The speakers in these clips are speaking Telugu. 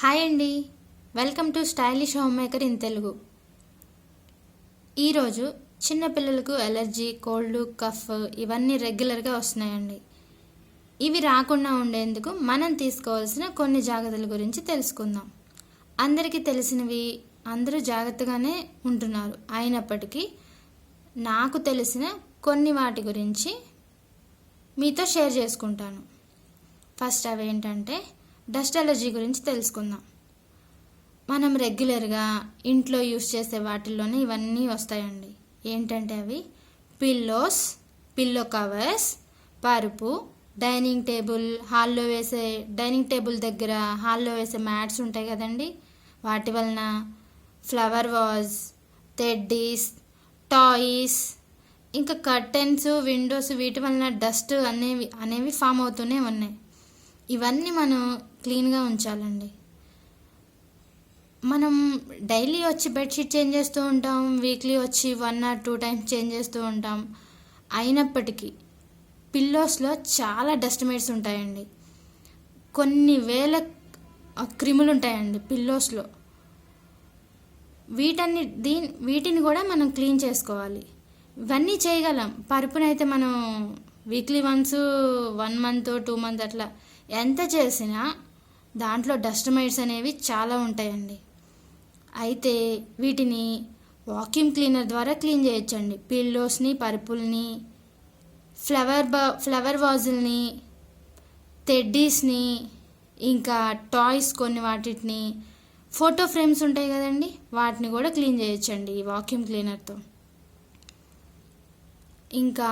హాయ్ అండి, welcome to stylish home maker in Telugu. ఈరోజు చిన్నపిల్లలకు ఎలర్జీ, కోల్డ్, కఫ్ ఇవన్నీ రెగ్యులర్గా వస్తున్నాయండి. ఇవి రాకుండా ఉండేందుకు మనం తీసుకోవాల్సిన కొన్ని జాగ్రత్తల గురించి తెలుసుకుందాం. అందరికీ తెలిసినవి అందరూ జాగ్రత్తగానే ఉంటున్నారు. అయినప్పటికీ నాకు తెలిసిన కొన్ని వాటి గురించి మీతో షేర్ చేసుకుంటాను. ఫస్ట్ అవేంటంటే డస్ట్ ఎలర్జీ గురించి తెలుసుకుందాం. మనం రెగ్యులర్గా ఇంట్లో యూస్ చేసే వాటిల్లోనే ఇవన్నీ వస్తాయండి. ఏంటంటే అవి పిల్లో కవర్స్, పరుపు, డైనింగ్ టేబుల్ దగ్గర హాల్లో వేసే మ్యాట్స్ ఉంటాయి కదండి, వాటి వలన, ఫ్లవర్ వాజ్, టెడ్డీస్, టాయ్స్, ఇంకా కర్టెన్స్, విండోస్, వీటి వలన డస్ట్ అనేవి ఫామ్ అవుతూనే ఉన్నాయి. ఇవన్నీ మనం క్లీన్గా ఉంచాలండి. మనం డైలీ వచ్చి బెడ్షీట్ చేంజ్ చేస్తూ ఉంటాం, వీక్లీ వచ్చి 1 or 2 times చేంజ్ చేస్తూ ఉంటాం. అయినప్పటికీ పిల్లోస్లో చాలా డస్ట్ మైట్స్ ఉంటాయండి. కొన్ని వేల క్రిములు ఉంటాయండి పిల్లోస్లో. వీటిని కూడా మనం క్లీన్ చేసుకోవాలి. ఇవన్నీ చేయగలం. పరుపునైతే మనం వీక్లీ వన్స్, 1 month, 2 months అట్లా ఎంత చేసినా దాంట్లో డస్ట్ మైట్స్ అనేవి చాలా ఉంటాయండి. అయితే వీటిని వాక్యూమ్ క్లీనర్ ద్వారా క్లీన్ చేయొచ్చండి. పిల్లోస్ని, పరుపుల్ని, ఫ్లవర్ వాజుల్ని, టెడ్డీస్ని, ఇంకా టాయ్స్, కొన్ని వాటిని, ఫోటో ఫ్రేమ్స్ ఉంటాయి కదండి, వాటిని కూడా క్లీన్ చేయొచ్చండి ఈ వాక్యూమ్ క్లీనర్తో. ఇంకా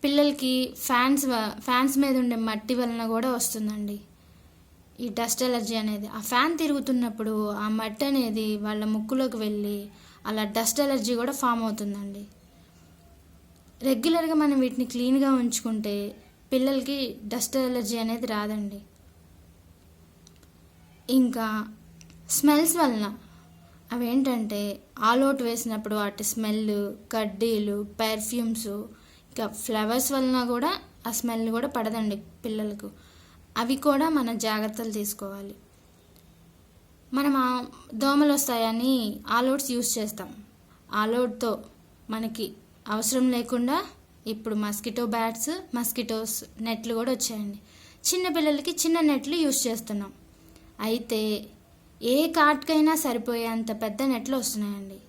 పిల్లలకి ఫ్యాన్స్ మీద ఉండే మట్టి వలన కూడా వస్తుందండి ఈ డస్ట్ ఎలర్జీ అనేది. ఆ ఫ్యాన్ తిరుగుతున్నప్పుడు ఆ మట్టి అనేది వాళ్ళ ముక్కులోకి వెళ్ళి అలా డస్ట్ ఎలర్జీ కూడా ఫామ్ అవుతుందండి. రెగ్యులర్గా మనం వీటిని క్లీన్గా ఉంచుకుంటే పిల్లలకి డస్ట్ ఎలర్జీ అనేది రాదండి. ఇంకా స్మెల్స్ వలన అవేంటంటే ఆల్ అవుట్ వేసినప్పుడు వాటి స్మెల్, కడ్డీలు, పెర్ఫ్యూమ్స్, ఇంకా ఫ్లవర్స్ వలన కూడా ఆ స్మెల్ కూడా పడదండి పిల్లలకు. అవి కూడా మనం జాగ్రత్తలు తీసుకోవాలి. మనం దోమలు వస్తాయని ఆల్ అవుట్స్ యూస్ చేస్తాం. ఆల్ అవుట్తో మనకి అవసరం లేకుండా ఇప్పుడు మస్కిటో బ్యాట్స్, మస్కిటోస్ నెట్లు కూడా వచ్చాయండి. చిన్నపిల్లలకి చిన్న నెట్లు యూస్ చేస్తున్నాం. అయితే ఏ కార్ట్కైనా సరిపోయేంత పెద్ద నెట్లు వస్తున్నాయండి.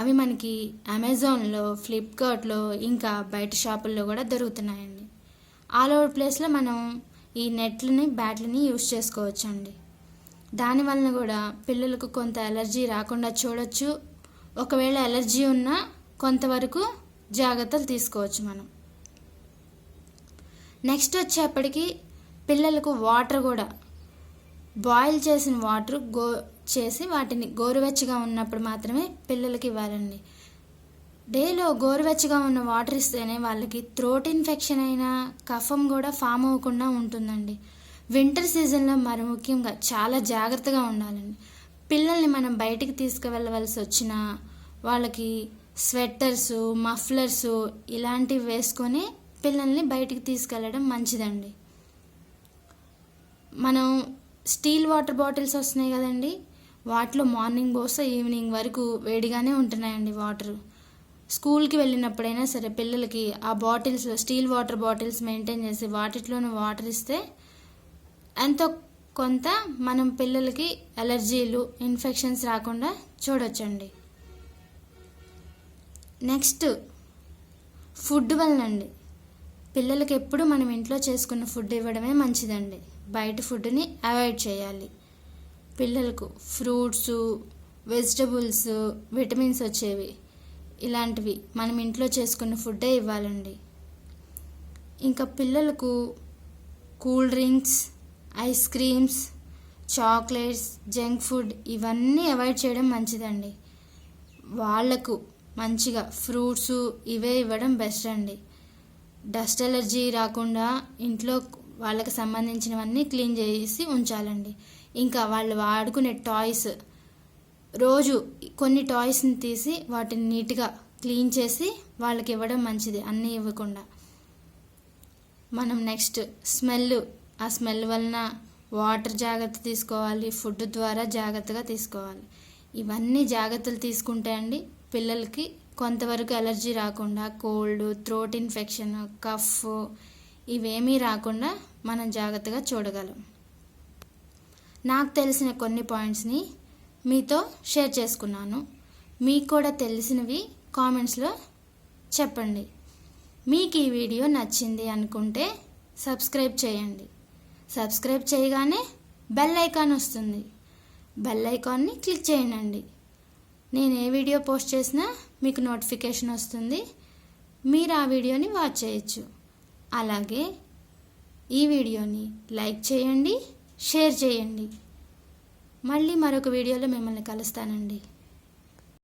అవి మనకి అమెజాన్లో, ఫ్లిప్కార్ట్లో, ఇంకా బయట షాపుల్లో కూడా దొరుకుతున్నాయండి. ఆల్ ఓవర్ ప్లేస్లో మనం ఈ నెట్లని, బ్యాట్లని యూస్ చేసుకోవచ్చండి. దానివలన కూడా పిల్లలకు కొంత ఎలర్జీ రాకుండా చూడొచ్చు. ఒకవేళ ఎలర్జీ ఉన్నా కొంతవరకు జాగ్రత్తలు తీసుకోవచ్చు మనం. నెక్స్ట్ వచ్చేప్పటికి పిల్లలకు వాటర్ కూడా బాయిల్ చేసిన వాటర్ చేసి వాటిని గోరువెచ్చగా ఉన్నప్పుడు మాత్రమే పిల్లలకి ఇవ్వాలండి. డేలో గోరువెచ్చగా ఉన్న వాటర్ ఇస్తేనే వాళ్ళకి థ్రోట్ ఇన్ఫెక్షన్ అయినా, కఫం కూడా ఫామ్ అవ్వకుండా ఉంటుందండి. వింటర్ సీజన్లో మరి ముఖ్యంగా చాలా జాగ్రత్తగా ఉండాలండి. పిల్లల్ని మనం బయటికి తీసుకువెళ్ళవలసి వచ్చినా వాళ్ళకి స్వెట్టర్సు, మఫ్లర్సు ఇలాంటివి వేసుకొని పిల్లల్ని బయటికి తీసుకెళ్ళడం మంచిదండి. మనం స్టీల్ వాటర్ బాటిల్స్ వస్తున్నాయి కదండి, వాటిలో మార్నింగ్ పోస్తే ఈవినింగ్ వరకు వేడిగానే ఉంటున్నాయండి వాటర్. స్కూల్కి వెళ్ళినప్పుడైనా సరే పిల్లలకి ఆ bottles, steel water bottles maintain చేసి వాటిలోనే వాటర్ ఇస్తే ఎంతో కొంత మనం పిల్లలకి ఎలర్జీలు, ఇన్ఫెక్షన్స్ రాకుండా చూడొచ్చండి. నెక్స్ట్ ఫుడ్ వలనండి. పిల్లలకి ఎప్పుడు మనం ఇంట్లో చేసుకున్న ఫుడ్ ఇవ్వడమే మంచిదండి. బయట ఫుడ్ని అవాయిడ్ చేయాలి. పిల్లలకు ఫ్రూట్స్, వెజిటబుల్స్, విటమిన్స్ వచ్చేవి ఇలాంటివి మనం ఇంట్లో చేసుకున్న ఫుడ్డే ఇవ్వాలండి. ఇంకా పిల్లలకు cool drinks, ice creams, chocolates, junk food ఇవన్నీ అవాయిడ్ చేయడం మంచిదండి. వాళ్లకు మంచిగా ఫ్రూట్స్ ఇవే ఇవ్వడం బెస్ట్ అండి. డస్ట్ ఎలర్జీ రాకుండా ఇంట్లో వాళ్ళకి సంబంధించినవన్నీ క్లీన్ చేసి ఉంచాలండి. ఇంకా వాళ్ళు ఆడుకునే టాయ్స్, రోజు కొన్ని టాయ్స్ని తీసి వాటిని నీట్గా క్లీన్ చేసి వాళ్ళకి ఇవ్వడం మంచిది, అన్నీ ఇవ్వకుండా. మనం నెక్స్ట్ స్మెల్, ఆ స్మెల్ వలన వాటర్ జాగ్రత్త తీసుకోవాలి, ఫుడ్ ద్వారా జాగ్రత్తగా తీసుకోవాలి. ఇవన్నీ జాగ్రత్తలు తీసుకుంటే అండి పిల్లలకి కొంతవరకు ఎలర్జీ రాకుండా, కోల్డ్, థ్రోట్ ఇన్ఫెక్షన్, కఫ్ ఇవేమీ రాకుండా మనం జాగ్రత్తగా చూడగలం. నాకు తెలిసిన కొన్ని పాయింట్స్ని మీతో షేర్ చేసుకున్నాను. మీకు కూడా తెలిసినవి కామెంట్స్లో చెప్పండి. మీకు ఈ వీడియో నచ్చింది అనుకుంటే సబ్స్క్రైబ్ చేయండి. సబ్స్క్రైబ్ చేయగానే బెల్ ఐకాన్ వస్తుంది. బెల్ ఐకాన్ని క్లిక్ చేయండి. నేను ఏ వీడియో పోస్ట్ చేసినా మీకు నోటిఫికేషన్ వస్తుంది. మీరు ఆ వీడియోని వాచ్ చేయొచ్చు. అలాగే ఈ వీడియోని లైక్ చేయండి, షేర్ చేయండి. మళ్ళీ మరొక వీడియోలో మిమ్మల్ని కలుస్తానండి.